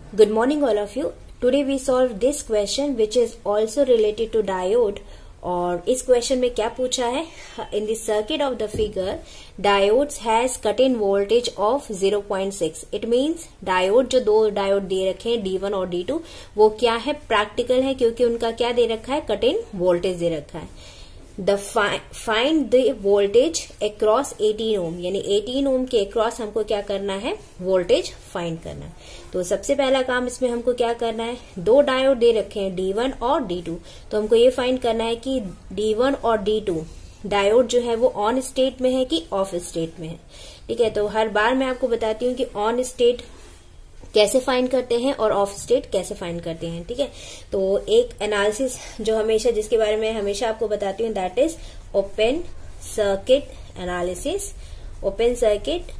Good morning all of you. Today we solve this question which is also related to diode. और इस question में क्या पूछा है, in the circuit of the figure diodes has cut in voltage of 0.6. It means diode, जो दो diode दे रखे हैं D1 और D2, वो क्या है, प्रैक्टिकल है, क्योंकि उनका क्या दे रखा है, कट इन वोल्टेज दे रखा है. फाइंड द वोल्टेज अक्रॉस 18 ओम, यानी 18 ओम के अक्रॉस हमको क्या करना है, वोल्टेज फाइंड करना है. तो सबसे पहला काम इसमें हमको क्या करना है, दो डायोड दे रखे हैं D1 और D2. तो हमको ये फाइंड करना है कि D1 और D2 डायोड जो है वो ऑन स्टेट में है कि ऑफ स्टेट में है. ठीक है, तो हर बार मैं आपको बताती हूँ कि ऑन स्टेट कैसे फाइंड करते हैं और ऑफ स्टेट कैसे फाइंड करते हैं. ठीक है, तो एक एनालिसिस जो हमेशा, जिसके बारे में हमेशा आपको बताती हूँ, that is open circuit analysis. Open circuit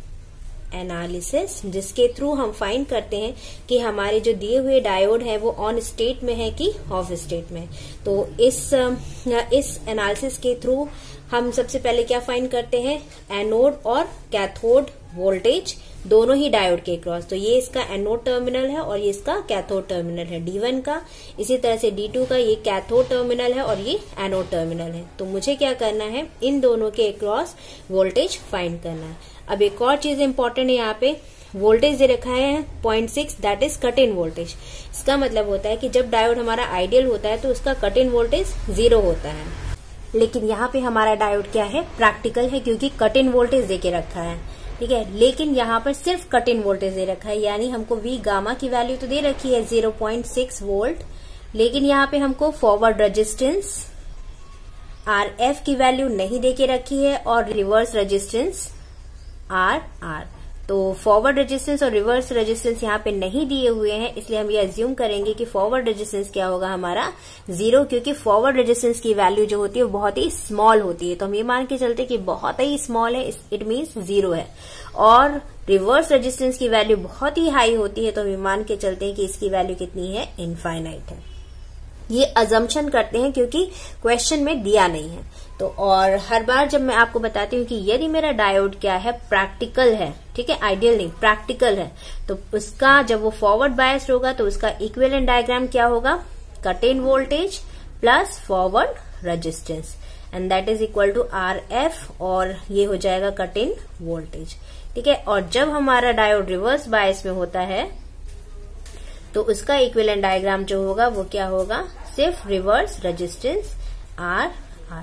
analysis, जिसके थ्रू हम फाइंड करते हैं कि हमारे जो दिए हुए डायोड है वो ऑन स्टेट में है कि ऑफ स्टेट में. तो इस एनालिसिस के थ्रू हम सबसे पहले क्या फाइंड करते हैं, एनोड और कैथोड वोल्टेज दोनों ही डायोड के क्रॉस. तो ये इसका एनोड टर्मिनल है और ये इसका कैथोड टर्मिनल है D1 का. इसी तरह से D2 का ये कैथोड टर्मिनल है और ये एनोड टर्मिनल है. तो मुझे क्या करना है, इन दोनों के क्रॉस वोल्टेज फाइंड करना है. अब एक और चीज इंपॉर्टेंट है, यहाँ पे वोल्टेज दे रखा है 0.6, that is cut in voltage. इसका मतलब होता है कि जब डायोड हमारा आइडियल होता है तो उसका कट इन वोल्टेज 0 होता है. लेकिन यहाँ पे हमारा डायोड क्या है, प्रैक्टिकल है, क्योंकि कट इन वोल्टेज दे के रखा है. ठीक है, लेकिन यहाँ पर सिर्फ कट इन वोल्टेज दे रखा है, यानी हमको V गामा की वैल्यू तो दे रखी है 0.6 वोल्ट, लेकिन यहाँ पे हमको फॉरवर्ड रेजिस्टेंस RF की वैल्यू नहीं दे के रखी है और रिवर्स रेजिस्टेंस RR. तो फॉरवर्ड रेजिस्टेंस और रिवर्स रेजिस्टेंस यहाँ पे नहीं दिए हुए हैं, इसलिए हम ये अज्यूम करेंगे कि फॉरवर्ड रेजिस्टेंस क्या होगा हमारा 0, क्योंकि फॉरवर्ड रेजिस्टेंस की वैल्यू जो होती है वो बहुत ही स्मॉल होती है. तो हम ये मान के चलते कि बहुत ही स्मॉल है, इट मीन्स 0 है. और रिवर्स रेजिस्टेंस की वैल्यू बहुत ही हाई होती है, तो हम ये मान के चलते हैं कि इसकी वैल्यू कितनी है, इनफाइनाइट है. ये अजम्पशन करते हैं क्योंकि क्वेश्चन में दिया नहीं है. तो और हर बार जब मैं आपको बताती हूँ कि यदि मेरा डायोड क्या है, प्रैक्टिकल है, ठीक है, आइडियल नहीं, प्रैक्टिकल है, तो उसका जब वो फॉरवर्ड बायस्ड होगा तो उसका इक्विवेलेंट डायग्राम क्या होगा, cut in voltage plus forward resistance, and that is equal to RF, और ये हो जाएगा कट इन वोल्टेज. ठीक है, और जब हमारा डायोड रिवर्स बायस में होता है तो उसका इक्विवेलेंट डायग्राम जो होगा वो क्या होगा, सिर्फ रिवर्स रेजिस्टेंस RR.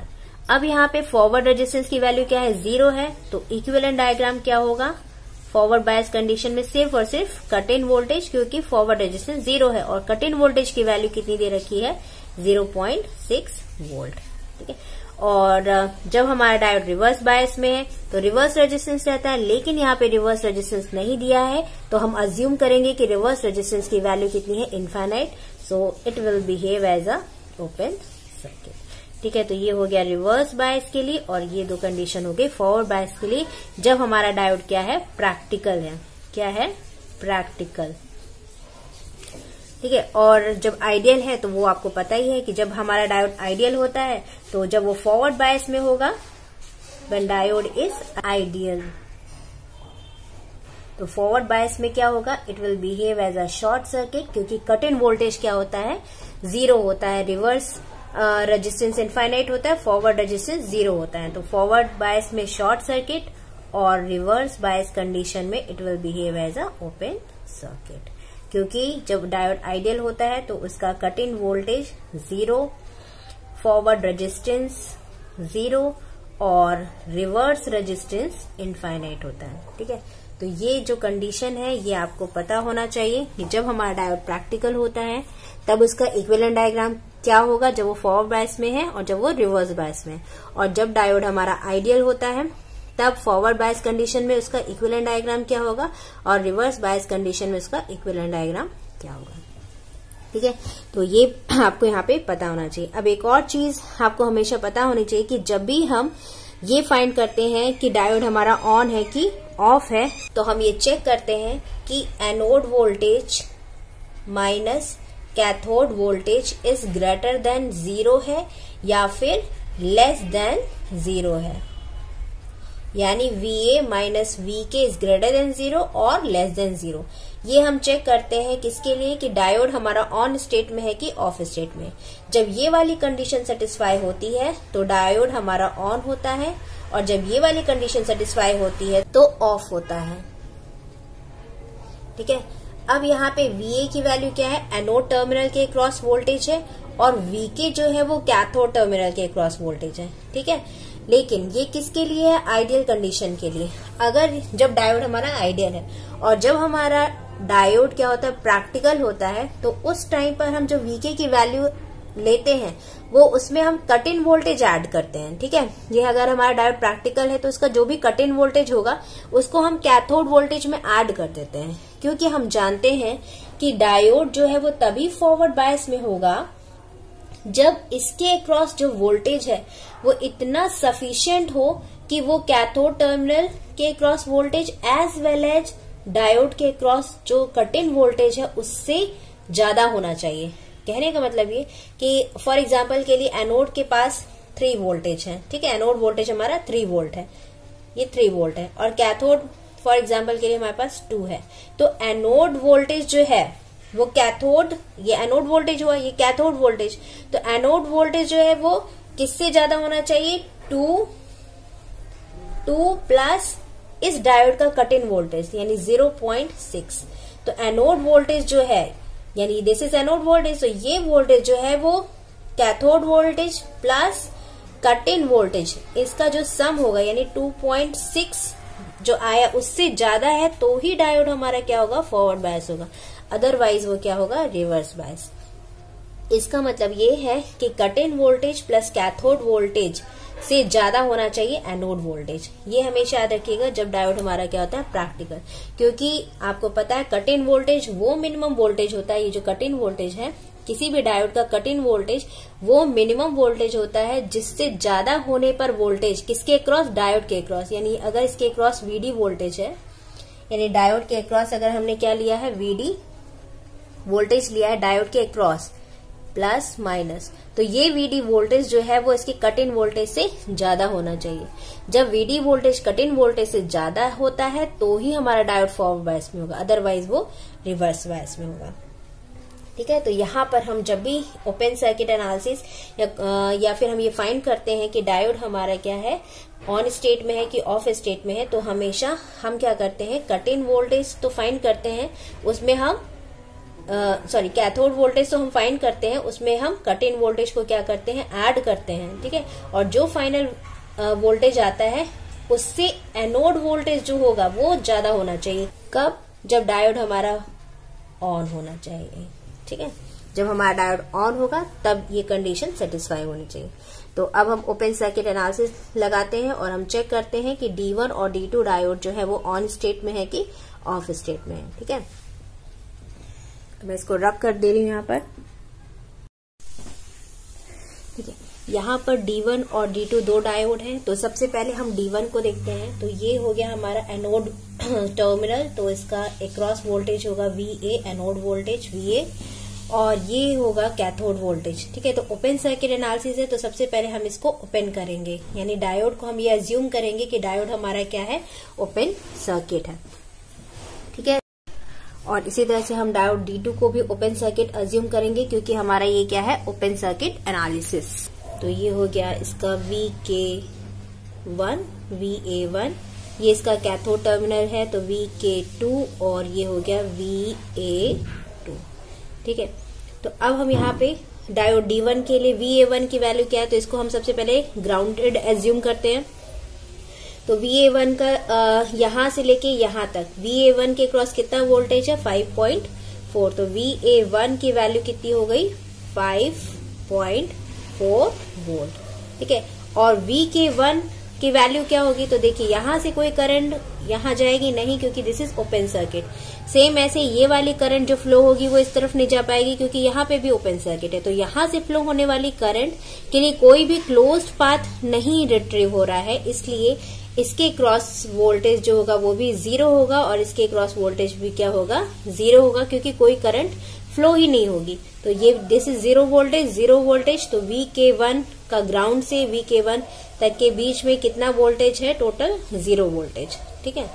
अब यहाँ पे फॉरवर्ड रेजिस्टेंस की वैल्यू क्या है, 0 है, तो इक्विवेलेंट डायग्राम क्या होगा, फॉरवर्ड बायस कंडीशन में सिर्फ और सिर्फ कट इन वोल्टेज, क्योंकि फॉरवर्ड रेजिस्टेंस 0 है और कट इन वोल्टेज की वैल्यू कितनी दे रखी है, 0.6 वोल्ट. ठीक है, और जब हमारा डायोड रिवर्स बायस में है तो रिवर्स रेजिस्टेंस रहता है, लेकिन यहाँ पे रिवर्स रेजिस्टेंस नहीं दिया है, तो हम अज्यूम करेंगे कि रिवर्स रेजिस्टेंस की वैल्यू कितनी है, infinite. So it will behave as a open circuit. ठीक है, तो ये हो गया रिवर्स बायस के लिए, और ये दो कंडीशन हो गई फॉरवर्ड बायस के लिए, जब हमारा डायोड क्या है, प्रैक्टिकल है. क्या है, प्रैक्टिकल. ठीक है, और जब आइडियल है तो वो आपको पता ही है कि जब हमारा डायोड आइडियल होता है तो जब वो फॉरवर्ड बायस में होगा, व्हेन डायोड इज आइडियल, तो फॉरवर्ड बायस में क्या होगा, it will behave as a short circuit, क्योंकि कट इन वोल्टेज क्या होता है, 0 होता है, रिवर्स रेजिस्टेंस इनफाइनाइट होता है, फॉरवर्ड रेजिस्टेंस 0 होता है. तो फॉरवर्ड बायस में शॉर्ट सर्किट और रिवर्स बायस कंडीशन में it will behave as a open circuit, क्योंकि जब डायोड आइडियल होता है तो उसका cut in voltage 0, forward resistance 0 और रिवर्स रेजिस्टेंस इनफाइनाइट होता है. ठीक है, तो ये जो कंडीशन है ये आपको पता होना चाहिए कि जब हमारा डायोड प्रैक्टिकल होता है तब उसका इक्विवेलेंट डायग्राम क्या होगा, जब वो फॉरवर्ड बायस में है और जब वो रिवर्स बायस में है. और जब डायोड हमारा आइडियल होता है तब फॉरवर्ड बायस कंडीशन में उसका इक्विवेलेंट डायग्राम क्या होगा और रिवर्स बायस कंडीशन में उसका इक्विवेलेंट डायग्राम क्या होगा. ठीक है, तो ये आपको यहाँ पे पता होना चाहिए. अब एक और चीज आपको हमेशा पता होनी चाहिए कि जब भी हम ये फाइंड करते हैं कि डायोड हमारा ऑन है कि ऑफ है, तो हम ये चेक करते हैं कि anode voltage minus cathode voltage is greater than 0 है या फिर लेस देन 0 है, यानी VA minus VK is greater than 0 और लेस देन 0. ये हम चेक करते हैं किसके लिए कि डायोड हमारा ऑन स्टेट में है कि ऑफ स्टेट में। जब ये वाली कंडीशन सेटिस्फाई होती है तो डायोड हमारा ऑन होता है, और जब ये वाली कंडीशन सेटिस्फाई होती है तो ऑफ होता है। ठीक है, अब यहाँ पे VA की वैल्यू क्या है, एनोड टर्मिनल के क्रॉस वोल्टेज है, और VK जो है वो कैथोड टर्मिनल के क्रॉस वोल्टेज है। ठीक है, लेकिन ये किसके लिए है, आइडियल कंडीशन के लिए। अगर जब डायोड हमारा आइडियल है और जब हमारा डायोड क्या होता है, प्रैक्टिकल होता है, तो उस टाइम पर हम जो VK की वैल्यू लेते हैं वो उसमें हम कट इन वोल्टेज ऐड करते हैं। ठीक है, ये अगर हमारा डायोड प्रैक्टिकल है तो उसका जो भी कट इन वोल्टेज होगा उसको हम कैथोड वोल्टेज में ऐड कर देते हैं, क्योंकि हम जानते हैं कि डायोड जो है वो तभी फॉरवर्ड बायस में होगा जब इसके अक्रॉस जो वोल्टेज है वो इतना सफिशिएंट हो कि वो कैथोड टर्मिनल के across voltage as well as diode के अक्रॉस जो कट इन वोल्टेज है उससे ज्यादा होना चाहिए। कहने का मतलब ये कि फॉर एग्जाम्पल के लिए एनोड के पास 3 वोल्टेज है। ठीक है, एनोड वोल्टेज हमारा 3 वोल्ट है, ये 3 वोल्ट है, और कैथोड फॉर एग्जाम्पल के लिए हमारे पास 2 है। तो एनोड वोल्टेज जो है वो कैथोड, ये एनोड वोल्टेज हुआ, ये कैथोड वोल्टेज, तो एनोड वोल्टेज जो है वो किससे ज्यादा होना चाहिए, 2 प्लस इस डायोड का कट इन वोल्टेज यानी 0.6। तो एनोड वोल्टेज जो है यानी दिस इज एनोड वोल्टेज, तो ये वोल्टेज जो है वो cathode voltage plus cut in voltage, इसका जो सम होगा यानी 2.6 जो आया उससे ज्यादा है तो ही डायोड हमारा क्या होगा, फॉरवर्ड बायस होगा, अदरवाइज वो क्या होगा, रिवर्स बायस। इसका मतलब ये है कि cut in voltage plus cathode voltage से ज्यादा होना चाहिए एनोड वोल्टेज। ये हमेशा याद रखिएगा जब डायोड हमारा क्या होता है, प्रैक्टिकल, क्योंकि आपको पता है कट इन वोल्टेज वो मिनिमम वोल्टेज होता है। ये जो कट इन वोल्टेज है, किसी भी डायोड का कट इन वोल्टेज वो मिनिमम वोल्टेज होता है जिससे ज्यादा होने पर वोल्टेज किसके क्रॉस, डायोड के क्रॉस। यानी अगर इसके क्रॉस VD वोल्टेज है, यानी डायोड के क्रॉस अगर हमने क्या लिया है, VD वोल्टेज लिया है डायोड के क्रॉस प्लस माइनस, तो ये VD वोल्टेज जो है वो इसके कट इन वोल्टेज से ज्यादा होना चाहिए। जब VD voltage cut in voltage से ज्यादा होता है तो ही हमारा डायोड फॉरवर्ड बायस में होगा, अदरवाइज वो रिवर्स बायस में होगा। ठीक है, तो यहाँ पर हम जब भी ओपन सर्किट एनालिसिस या फिर हम ये फाइंड करते हैं कि डायोड हमारा क्या है, ऑन स्टेट में है कि ऑफ स्टेट में है, तो हमेशा हम क्या करते हैं, कट इन वोल्टेज तो फाइंड करते हैं, उसमें हम कैथोड वोल्टेज तो हम फाइंड करते हैं, उसमें हम कट इन वोल्टेज को क्या करते हैं, ऐड करते हैं। ठीक है, और जो फाइनल वोल्टेज आता है उससे एनोड वोल्टेज जो होगा वो ज्यादा होना चाहिए। कब, जब डायोड हमारा ऑन होना चाहिए। ठीक है, जब हमारा डायोड ऑन होगा तब ये कंडीशन सेटिस्फाई होनी चाहिए। तो अब हम ओपन सर्किट एनालिसिस लगाते हैं और हम चेक करते हैं कि D1 और D2 डायोड जो है वो ऑन स्टेट में है कि ऑफ स्टेट में है। ठीक है, मैं इसको रब कर दे रही हूं यहाँ पर। ठीक है, यहाँ पर D1 और D2 दो डायोड हैं। तो सबसे पहले हम D1 को देखते हैं। तो ये हो गया हमारा एनोड टर्मिनल, तो इसका अक्रॉस वोल्टेज होगा VA, एनोड वोल्टेज VA, और ये होगा कैथोड वोल्टेज। ठीक है, तो ओपन सर्किट एनालिसिस है, तो सबसे पहले हम इसको ओपन करेंगे, यानी डायोड को हम ये अज्यूम करेंगे कि डायोड हमारा क्या है, ओपन सर्किट है। ठीक है, और इसी तरह से हम डायोड D2 को भी ओपन सर्किट अज्यूम करेंगे, क्योंकि हमारा ये क्या है, ओपन सर्किट एनालिसिस। तो ये हो गया इसका VK1, VA1, ये इसका कैथोड टर्मिनल है, तो VK2, और ये हो गया VA2। ठीक है, तो अब हम यहाँ पे डायोड D1 के लिए VA1 की वैल्यू क्या है, तो इसको हम सबसे पहले ग्राउंडेड एज्यूम करते हैं। तो VA1 का यहां से लेके यहां तक VA1 के क्रॉस कितना वोल्टेज है, 5.4, तो VA1 की वैल्यू कितनी हो गई, 5.4 वोल्ट। ठीक है, और VK1 की वैल्यू क्या होगी, तो देखिए यहां से कोई करंट यहां जाएगी नहीं, क्योंकि this is open circuit. Same ऐसे ये वाली करंट जो फ्लो होगी वो इस तरफ नहीं जा पाएगी, क्योंकि यहाँ पे भी ओपन सर्किट है। तो यहां से फ्लो होने वाली करंट के लिए कोई भी क्लोज्ड पाथ नहीं रिट्रीव हो रहा है, इसलिए इसके क्रॉस वोल्टेज जो होगा वो भी 0 होगा, और इसके क्रॉस वोल्टेज भी क्या होगा, 0 होगा, क्योंकि कोई करंट फ्लो ही नहीं होगी। तो ये दिस इज 0 वोल्टेज, तो VK1 का ग्राउंड से VK1 तक के बीच में कितना वोल्टेज है, टोटल 0 वोल्टेज। ठीक है,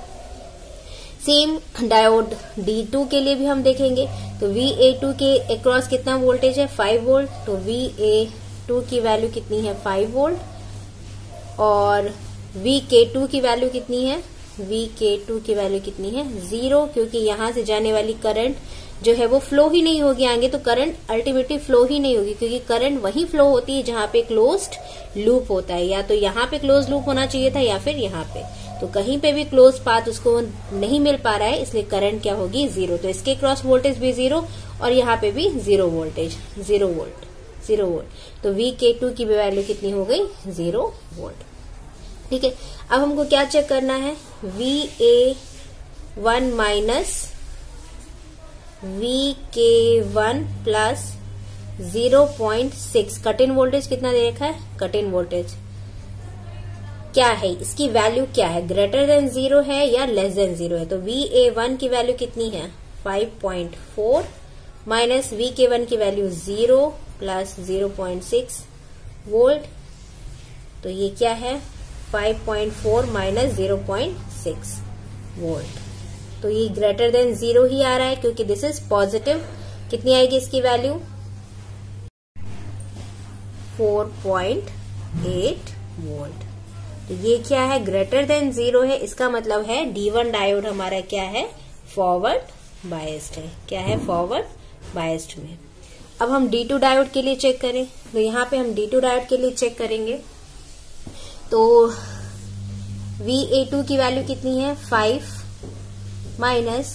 सेम डायोड D2 के लिए भी हम देखेंगे। तो VA2 के अक्रॉस कितना वोल्टेज है 5 वोल्ट, तो VA2 की वैल्यू कितनी है 5 वोल्ट और VK2 की वैल्यू कितनी है, VK2 की वैल्यू कितनी है 0, क्योंकि यहां से जाने वाली करंट जो है वो फ्लो ही नहीं होगी आगे, तो करंट अल्टीमेटली फ्लो ही नहीं होगी, क्योंकि करंट वहीं फ्लो होती है जहां पे क्लोज्ड लूप होता है। या तो यहाँ पे क्लोज लूप होना चाहिए था या फिर यहाँ पे, तो कहीं पे भी क्लोज पाथ उसको नहीं मिल पा रहा है, इसलिए करंट क्या होगी 0। तो इसके क्रॉस वोल्टेज भी 0 और यहाँ पे भी 0 वोल्टेज, 0 वोल्ट। तो VK2 की वैल्यू कितनी हो गई 0 वोल्ट। ठीक है, अब हमको क्या चेक करना है, VA1 minus VK1 plus 0.6 cut in voltage कितना दे रखा है, कट इन वोल्टेज क्या है, इसकी वैल्यू क्या है, ग्रेटर देन 0 है या लेस देन 0 है। तो VA1 की वैल्यू कितनी है 5.4 माइनस VK1 की वैल्यू 0 प्लस 0.6 वोल्ट, तो ये क्या है 5.4 माइनस 0.6 वोल्ट। तो ये ग्रेटर देन 0 ही आ रहा है क्योंकि दिस इज पॉजिटिव। कितनी आएगी इसकी वैल्यू 4.8 वोल्ट। तो ये क्या है ग्रेटर देन 0 है, इसका मतलब है D1 डायोड हमारा क्या है फॉरवर्ड बायस्ड है। क्या है फॉरवर्ड बायस्ड में। अब हम D2 डायोड के लिए चेक करें, तो यहाँ पे हम D2 डायोड के लिए चेक करेंगे। तो VA2 की वैल्यू कितनी है 5 माइनस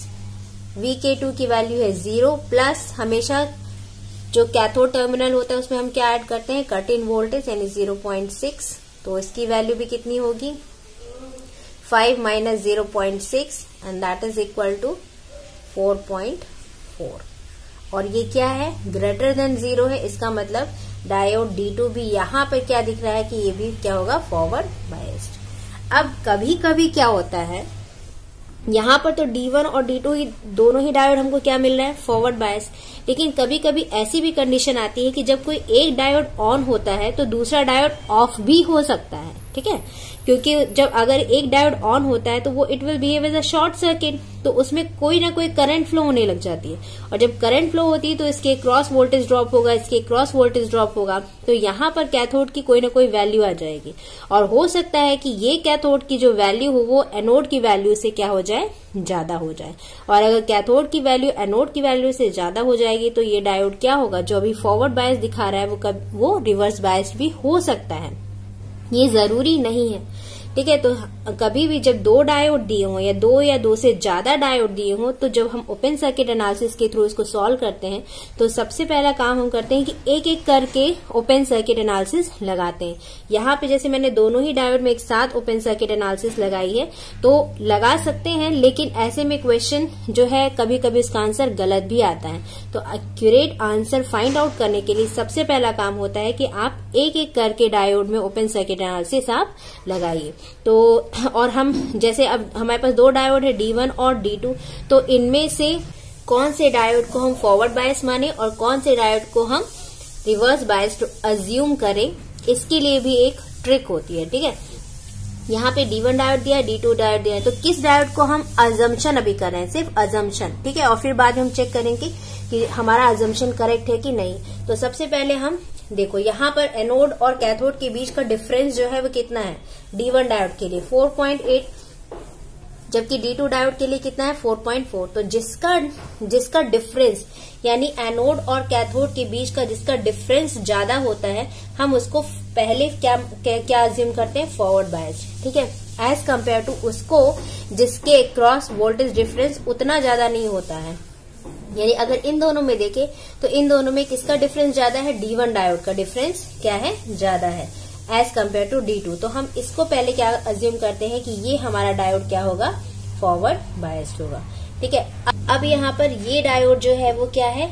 VK2 की वैल्यू है 0 प्लस हमेशा जो कैथोड टर्मिनल होता है उसमें हम क्या ऐड करते हैं कट इन वोल्टेज यानी 0.6, तो इसकी वैल्यू भी कितनी होगी 5 minus 0.6 and that is equal to 4.4। और ये क्या है ग्रेटर देन 0 है, इसका मतलब डायोड D2 भी यहाँ पर क्या दिख रहा है कि ये भी क्या होगा फॉरवर्ड बायस्ड। अब कभी कभी क्या होता है यहाँ पर तो D1 और D2 ही दोनों ही डायोड हमको क्या मिल रहा है फॉरवर्ड बायस, लेकिन कभी कभी ऐसी भी कंडीशन आती है कि जब कोई एक डायोड ऑन होता है तो दूसरा डायोड ऑफ भी हो सकता है। ठीक है, क्योंकि जब अगर एक डायोड ऑन होता है तो वो it will behave as a short circuit, तो उसमें कोई ना कोई करंट फ्लो होने लग जाती है और जब करंट फ्लो होती है तो इसके क्रॉस वोल्टेज ड्रॉप होगा, इसके क्रॉस वोल्टेज ड्रॉप होगा, तो यहाँ पर कैथोड की कोई ना कोई वैल्यू आ जाएगी और हो सकता है कि ये कैथोड की जो वैल्यू हो वो एनोड की वैल्यू से क्या हो जाए ज्यादा हो जाए। और अगर कैथोड की वैल्यू एनोड की वैल्यू से ज्यादा हो जाएगी तो ये डायोड क्या होगा जो अभी फॉरवर्ड बायस दिखा रहा है वो रिवर्स बायस भी हो सकता है, ये जरूरी नहीं है। ठीक है, तो कभी भी जब दो डायोड दिए हों या दो से ज्यादा डायोड दिए हों तो जब हम ओपन सर्किट एनालिसिस के थ्रू इसको सॉल्व करते हैं तो सबसे पहला काम हम करते हैं कि एक एक करके ओपन सर्किट एनालिसिस लगाते हैं। यहाँ पे जैसे मैंने दोनों ही डायोड में एक साथ ओपन सर्किट एनालिसिस लगाई है तो लगा सकते हैं, लेकिन ऐसे में क्वेश्चन जो है कभी कभी उसका आंसर गलत भी आता है। तो एक्यूरेट आंसर फाइंड आउट करने के लिए सबसे पहला काम होता है कि आप एक एक करके डायोड में ओपन सर्किट एनालिसिस आप लगाइए। तो और हम जैसे अब हमारे पास दो डायोड है D1 और D2, तो इनमें से कौन से डायोड को हम फॉरवर्ड बायस माने और कौन से डायोड को हम रिवर्स बायस अज्यूम करें, इसके लिए भी एक ट्रिक होती है। ठीक है, यहाँ पे D1 डायोड दिया है, D2 डायोड दिया है, तो किस डायोड को हम अजम्पशन अभी कर रहे हैं, सिर्फ अजम्पशन। ठीक है, और फिर बाद में हम चेक करेंगे कि हमारा अजम्पशन करेक्ट है कि नहीं। तो सबसे पहले हम देखो यहाँ पर एनोड और कैथोड के बीच का डिफरेंस जो है वो कितना है D1 डायोड के लिए 4.8, जबकि D2 डायोड के लिए कितना है 4.4। तो जिसका डिफरेंस यानी एनोड और कैथोड के बीच का जिसका डिफरेंस ज्यादा होता है हम उसको पहले क्या अज्यूम करते हैं फॉरवर्ड बायस। ठीक है, एज कंपेयर टू उसको जिसके क्रॉस वोल्टेज डिफरेंस उतना ज्यादा नहीं होता है। यानी अगर इन दोनों में देखें तो इन दोनों में किसका डिफरेंस ज्यादा है D1 डायोड का डिफरेंस क्या है ज्यादा है एज कंपेयर टू D2। तो हम इसको पहले क्या अज्यूम करते हैं कि ये हमारा डायोड क्या होगा फॉरवर्ड बायस्ड होगा। ठीक है, अब यहाँ पर ये डायोड जो है वो क्या है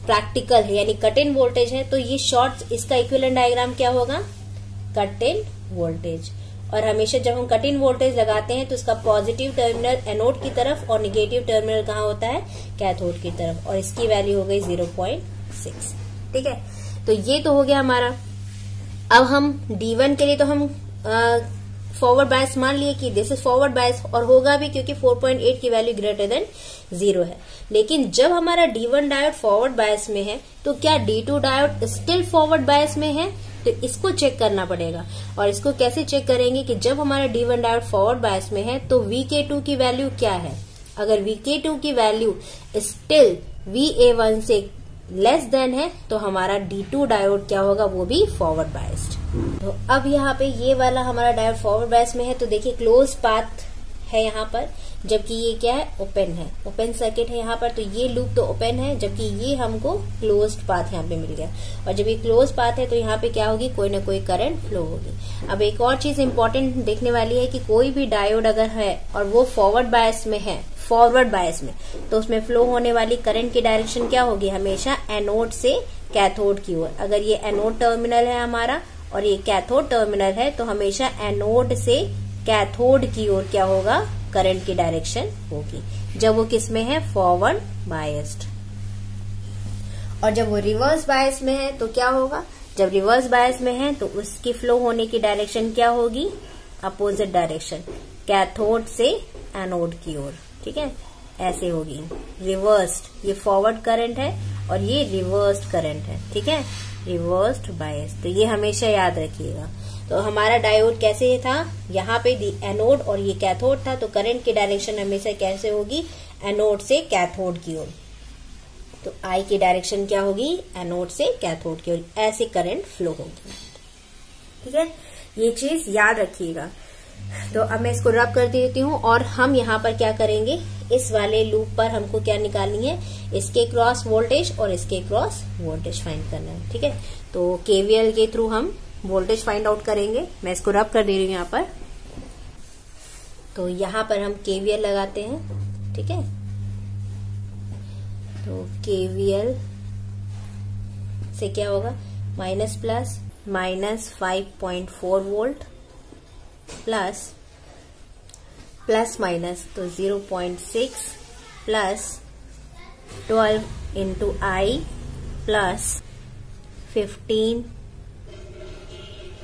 प्रैक्टिकल है यानी कट इन वोल्टेज है, तो ये शॉर्ट इसका इक्विवेलेंट डायग्राम क्या होगा कट इन वोल्टेज। और हमेशा जब हम कट इन वोल्टेज लगाते हैं तो इसका पॉजिटिव टर्मिनल एनोड की तरफ और निगेटिव टर्मिनल कहाँ होता है कैथोड की तरफ, और इसकी वैल्यू हो गई 0.6। ठीक है, तो ये तो हो गया हमारा। अब हम D1 के लिए तो हम फॉरवर्ड बायस मान लिए कि दिस इज फॉरवर्ड बायस, और होगा भी क्योंकि 4.8 की वैल्यू ग्रेटर देन 0 है। लेकिन जब हमारा D1 डायोड फॉरवर्ड बायस में है तो क्या D2 diode still forward bias में है? तो इसको चेक करना पड़ेगा। और इसको कैसे चेक करेंगे कि जब हमारा D1 डायोड फॉरवर्ड बायस में है तो VK2 की वैल्यू क्या है। अगर VK2 की वैल्यू स्टिल VA1 से लेस देन है तो हमारा D2 डायोड क्या होगा, वो भी फॉरवर्ड बायस्ड। तो अब यहाँ पे ये वाला हमारा डायोड फॉरवर्ड बायस में है, तो देखिए क्लोज पाथ है यहाँ पर, जबकि ये क्या है, ओपन है, ओपन सर्किट है यहाँ पर। तो ये लूप तो ओपन है, जबकि ये हमको क्लोज्ड पाथ यहाँ पे मिल गया। और जब ये क्लोज पाथ है तो यहाँ पे क्या होगी, कोई ना कोई करंट फ्लो होगी। अब एक और चीज इंपॉर्टेंट देखने वाली है कि कोई भी डायोड अगर है और वो फॉरवर्ड बायस में है, फॉरवर्ड बायस में, तो उसमें फ्लो होने वाली करंट की डायरेक्शन क्या होगी, हमेशा एनोड से कैथोड की ओर। अगर ये एनोड टर्मिनल है हमारा और ये कैथोड टर्मिनल है तो हमेशा एनोड से कैथोड की ओर क्या होगा, करंट की डायरेक्शन होगी, जब वो किस में है, फॉरवर्ड बायस्ड। और जब वो रिवर्स बायस में है तो क्या होगा, जब रिवर्स बायस में है तो उसकी फ्लो होने की डायरेक्शन क्या होगी, अपोजिट डायरेक्शन, कैथोड से एनोड की ओर। ठीक है, ऐसे होगी रिवर्स्ड। ये फॉरवर्ड करंट है और ये रिवर्स्ड करंट है। ठीक है, रिवर्स्ड बायस, तो ये हमेशा याद रखिएगा। तो हमारा डायोड कैसे था, यहाँ पे एनोड और ये कैथोड था, तो करंट की डायरेक्शन हमेशा कैसे होगी, एनोड से कैथोड की ओर। तो आई की डायरेक्शन क्या होगी, एनोड से कैथोड की ओर, ऐसे करंट फ्लो होगी। ठीक है, ये चीज याद रखिएगा। तो अब मैं इसको रब कर देती हूँ और हम यहाँ पर क्या करेंगे, इस वाले लूप पर हमको क्या निकालनी है, इसके क्रॉस वोल्टेज और इसके क्रॉस वोल्टेज फाइंड करना है। ठीक है, तो केवीएल के थ्रू हम वोल्टेज फाइंड आउट करेंगे। मैं इसको रब कर दे रही हूँ यहाँ पर। तो यहाँ पर हम केवीएल लगाते हैं। ठीक है, तो केवीएल से क्या होगा, minus plus minus 5.4 volt plus plus minus, तो 0.6 plus 12 into I plus 15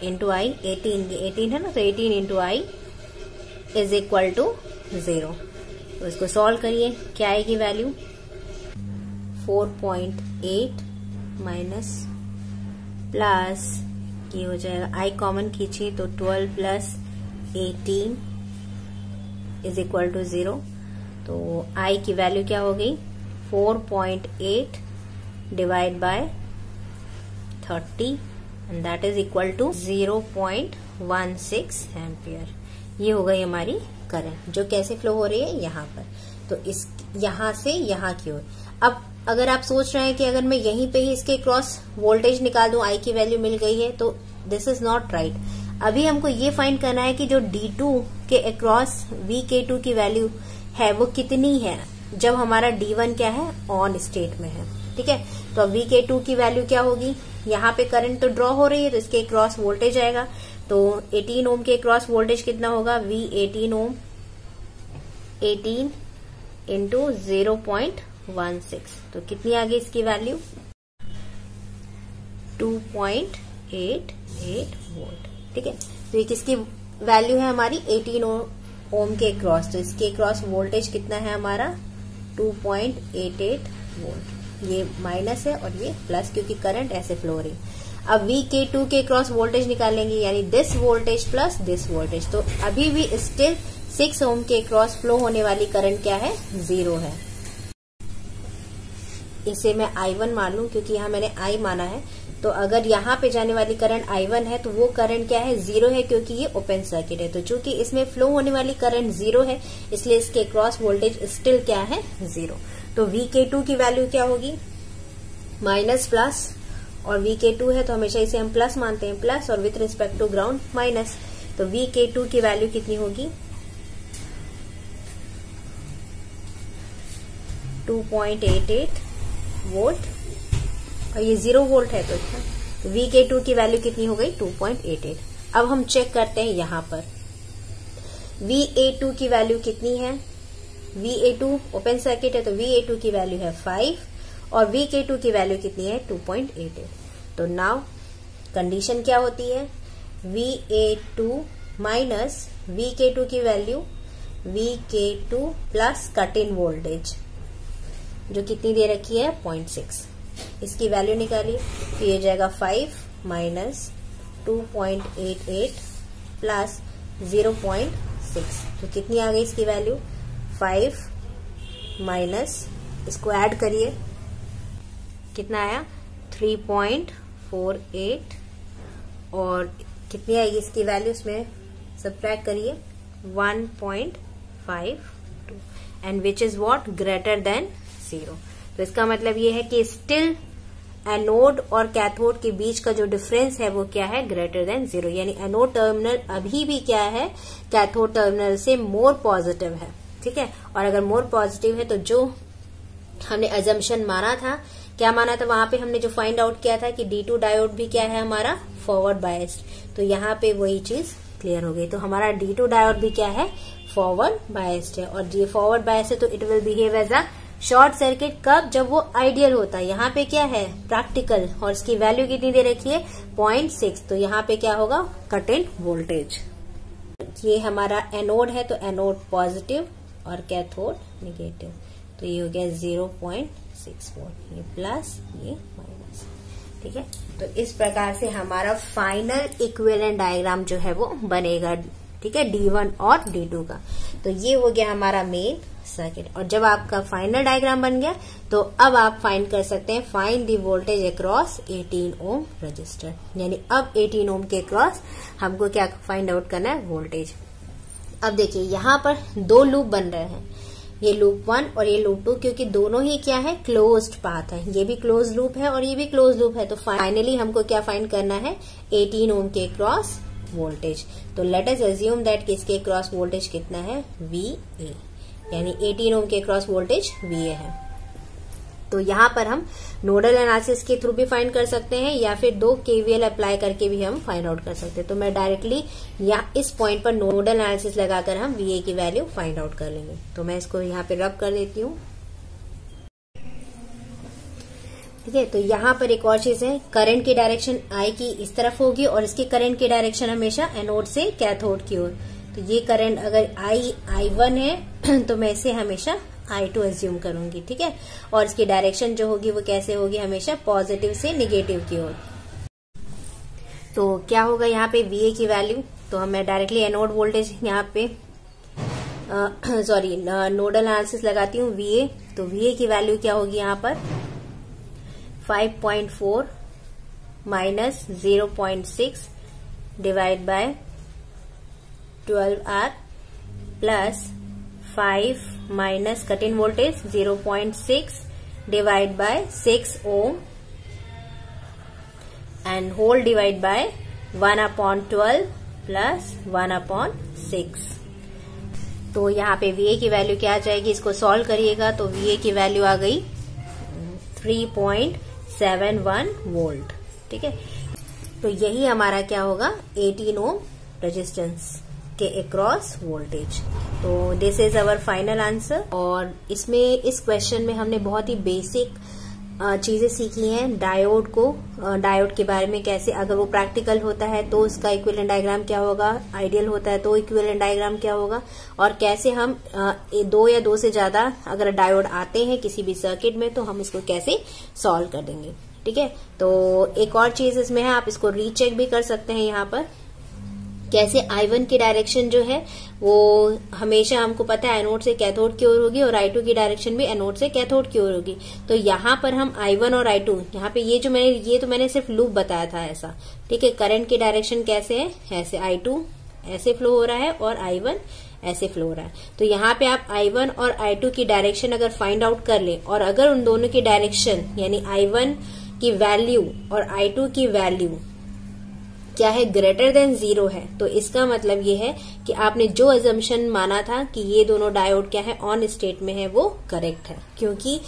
into I, 18 है ना, तो 18 into I is equal to 0। तो इसको सॉल्व करिए, क्या आएगी वैल्यू, 4.8 माइनस प्लस ये हो जाएगा, आई कॉमन खींचिए तो 12 प्लस 18 इज इक्वल टू 0। तो आई की वैल्यू क्या हो गई, 4.8 divide by 30 and that is equal to 0.16 ampere. ये हो गई हमारी करंट, जो कैसे फ्लो हो रही है यहाँ पर, तो इस यहाँ से यहाँ की ओर। अब अगर आप सोच रहे हैं कि अगर मैं यहीं पे ही इसके क्रॉस वोल्टेज निकाल दूं, आई की वैल्यू मिल गई है, तो दिस इज नॉट राइट। अभी हमको ये फाइंड करना है कि जो D2 के अक्रॉस VK2 की वैल्यू है वो कितनी है जब हमारा D1 क्या है, ऑन स्टेट में है। ठीक है, तो अब VK2 की वैल्यू क्या होगी, यहाँ पे करंट तो ड्रॉ हो रही है तो इसके क्रॉस वोल्टेज आएगा। तो 18 ओम के क्रॉस वोल्टेज कितना होगा, V18 ओम, 18 इंटू 0.16, तो कितनी आ गई इसकी वैल्यू, 2.88 वोल्ट। ठीक है, तो ये किसकी वैल्यू है हमारी, 18 ओम के क्रॉस, तो इसके क्रॉस वोल्टेज कितना है हमारा, 2.88 वोल्ट। ये माइनस है और ये प्लस, क्योंकि करंट ऐसे फ्लो हो रही। अब VK2 के क्रॉस वोल्टेज निकालेंगे, यानी this voltage plus this voltage. तो अभी भी स्टिल 6 ओम के क्रॉस फ्लो होने वाली करंट क्या है, 0 है। इसे मैं I1 मान लूं, क्योंकि यहाँ मैंने I माना है। तो अगर यहाँ पे जाने वाली करंट I1 है तो वो करंट क्या है, 0 है, क्योंकि ये ओपन सर्किट है। तो चूंकि इसमें फ्लो होने वाली करंट 0 है, इसलिए इसके क्रॉस वोल्टेज स्टिल क्या है, 0। तो VK2 की वैल्यू क्या होगी, माइनस प्लस, और VK2 है तो हमेशा इसे हम प्लस मानते हैं, प्लस, और with respect to ground minus. तो VK2 की वैल्यू कितनी होगी, 2.88 वोल्ट, और ये 0 वोल्ट है। तो VK2 की वैल्यू कितनी हो गई, 2.88। अब हम चेक करते हैं यहाँ पर VA2 की वैल्यू कितनी है। VA2 ओपन सर्किट है तो VA2 की वैल्यू है 5 और VK2 की वैल्यू कितनी है, 2.88। तो नाउ कंडीशन क्या होती है, VA2 माइनस VK2 की value VK2 plus cut in voltage जो कितनी दे रखी है 0.6, इसकी वैल्यू निकालिए तो ये जाएगा 5 माइनस 2.88 प्लस 0.6, तो कितनी आ गई इसकी वैल्यू 5 माइनस, इसको ऐड करिए कितना आया 3.48 और कितनी आएगी इसकी वैल्यू, इसमें सब्ट्रैक्ट करिए 1.52 and which is what greater than 0। तो इसका मतलब ये है कि स्टिल एनोड और कैथोड के बीच का जो डिफरेंस है वो क्या है ग्रेटर देन 0, यानी एनोड टर्मिनल अभी भी क्या है कैथोड टर्मिनल से मोर पॉजिटिव है। ठीक है, और अगर मोर पॉजिटिव है तो जो हमने अजम्पशन माना था, क्या माना था वहां पे हमने जो फाइंड आउट किया था कि D2 डायोड भी क्या है हमारा फॉरवर्ड बायस्ड, तो यहाँ पे वही चीज क्लियर हो गई। तो हमारा D2 डायोड भी क्या है फॉरवर्ड बायस्ड है, और ये फॉरवर्ड बायस्ड है तो it will behave as a short circuit कब, जब वो आइडियल होता है। यहाँ पे क्या है प्रैक्टिकल, और इसकी वैल्यू कितनी दे रखी है 0.6, तो यहाँ पे क्या होगा कट इन वोल्टेज। ये हमारा एनोड है तो एनोड पॉजिटिव और कैथोड निगेटिव, तो ये हो गया 0.6 वोल्ट, ये प्लस ये माइनस। ठीक है, तो इस प्रकार से हमारा फाइनल इक्विवेलेंट डायग्राम जो है वो बनेगा। ठीक है, D1 और D2 का। तो ये हो गया हमारा मेन सर्किट, और जब आपका फाइनल डायग्राम बन गया तो अब आप फाइंड कर सकते हैं find the voltage across 18 ohm resistor, यानी अब 18 ओम के क्रॉस हमको क्या फाइंड आउट करना है वोल्टेज। अब देखिए यहाँ पर दो लूप बन रहे हैं, ये लूप 1 और ये लूप 2, क्योंकि दोनों ही क्या है क्लोज्ड पाथ है, ये भी क्लोज लूप है और ये भी क्लोज लूप है। तो फाइनली हमको क्या फाइंड करना है 18 ओम के क्रॉस वोल्टेज। तो लेट अस अज्यूम दैट किसके क्रॉस वोल्टेज कितना है VA, यानी 18 ओम के क्रॉस वोल्टेज VA है। तो यहाँ पर हम नोडल एनालिसिस के थ्रू भी फाइंड कर सकते हैं या फिर 2 KVL अप्लाई करके भी हम फाइंड आउट कर सकते हैं। तो मैं डायरेक्टली यहाँ इस पॉइंट पर नोडल एनालिसिस लगाकर हम VA की वैल्यू फाइंड आउट कर लेंगे। तो मैं इसको यहाँ पे रब कर देती हूँ। ठीक है, तो यहाँ पर एक और चीज है, करंट की डायरेक्शन I की इस तरफ होगी और इसकी करंट की डायरेक्शन हमेशा एनोड से कैथोड की ओर। तो ये करंट अगर I1 है तो मैं इसे हमेशा I2 एज्यूम करूंगी। ठीक है, और इसकी डायरेक्शन जो होगी वो कैसे होगी हमेशा पॉजिटिव से निगेटिव की ओर। तो क्या होगा यहाँ पे VA की वैल्यू, तो मैं डायरेक्टली एनोड वोल्टेज यहाँ पे नोडल एनालिसिस लगाती हूँ VA। तो VA की वैल्यू क्या होगी यहाँ पर 5.4 minus 0.6 divide by 12R plus 5 minus cut in voltage 0.6 divide by 6 ohm and whole divide by 1/12 plus 1/6। तो यहाँ पे VA की वैल्यू क्या आ जाएगी, इसको सॉल्व करिएगा तो VA की वैल्यू आ गई 3.71 वोल्ट। ठीक है, तो यही हमारा क्या होगा 18 ओम रेजिस्टेंस के अक्रॉस वोल्टेज। तो this is our final answer. और इसमें इस क्वेश्चन में हमने बहुत ही बेसिक चीजें सीख ली हैं। डायोड के बारे में कैसे, अगर वो प्रैक्टिकल होता है तो उसका इक्विवेलेंट डायग्राम क्या होगा, आइडियल होता है तो इक्विवेलेंट डायग्राम क्या होगा, और कैसे हम 2 या 2 से ज्यादा अगर डायोड आते हैं किसी भी सर्किट में तो हम इसको कैसे सॉल्व कर देंगे। ठीक है, तो एक और चीज इसमें है, आप इसको रीचेक भी कर सकते हैं यहाँ पर कैसे I1 की डायरेक्शन जो है वो हमेशा हमको पता है एनोड से कैथोड की ओर होगी और I2 की डायरेक्शन भी एनोड से कैथोड की ओर होगी। तो यहाँ पर हम I1 और I2, यहाँ पे ये तो मैंने सिर्फ लूप बताया था ऐसा। ठीक है, करंट की डायरेक्शन कैसे है, ऐसे I2 ऐसे फ्लो हो रहा है और I1 ऐसे फ्लो हो रहा है। तो यहाँ पे आप I1 और I2 की डायरेक्शन अगर फाइंड आउट कर ले और अगर उन दोनों की डायरेक्शन यानी I1 की वैल्यू और I2 की वैल्यू क्या है ग्रेटर देन 0 है, तो इसका मतलब ये है कि आपने जो अजम्पशन माना था कि ये दोनों डायोड क्या है ऑन स्टेट में है वो करेक्ट है, क्योंकि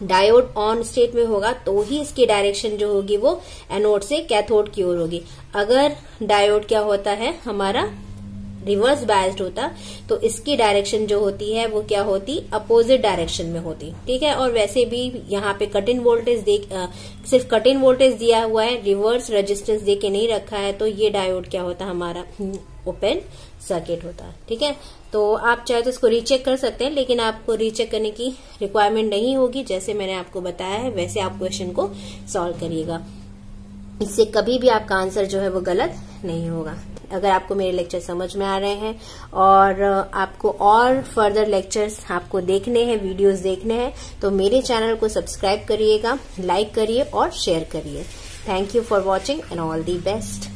डायोड ऑन स्टेट में होगा तो ही इसकी डायरेक्शन जो होगी वो एनोड से कैथोड की ओर होगी। अगर डायोड क्या होता है हमारा रिवर्स बायस्ड होता तो इसकी डायरेक्शन जो होती है वो क्या होती अपोजिट डायरेक्शन में होती। ठीक है, और वैसे भी यहाँ पे कट इन वोल्टेज सिर्फ कट इन वोल्टेज दिया हुआ है, रिवर्स रेजिस्टेंस दे के नहीं रखा है, तो ये डायोड क्या होता हमारा ओपन सर्किट होता है। ठीक है, तो आप चाहे तो इसको रीचेक कर सकते हैं, लेकिन आपको रीचेक करने की रिक्वायरमेंट नहीं होगी। जैसे मैंने आपको बताया है वैसे आप क्वेश्चन को सॉल्व करिएगा, इससे कभी भी आपका आंसर जो है वो गलत नहीं होगा। अगर आपको मेरे लेक्चर समझ में आ रहे हैं और आपको और फर्दर लेक्चर्स आपको देखने हैं, वीडियोस देखने हैं, तो मेरे चैनल को सब्सक्राइब करिएगा, लाइक करिए और शेयर करिए। Thank you for watching and all the best.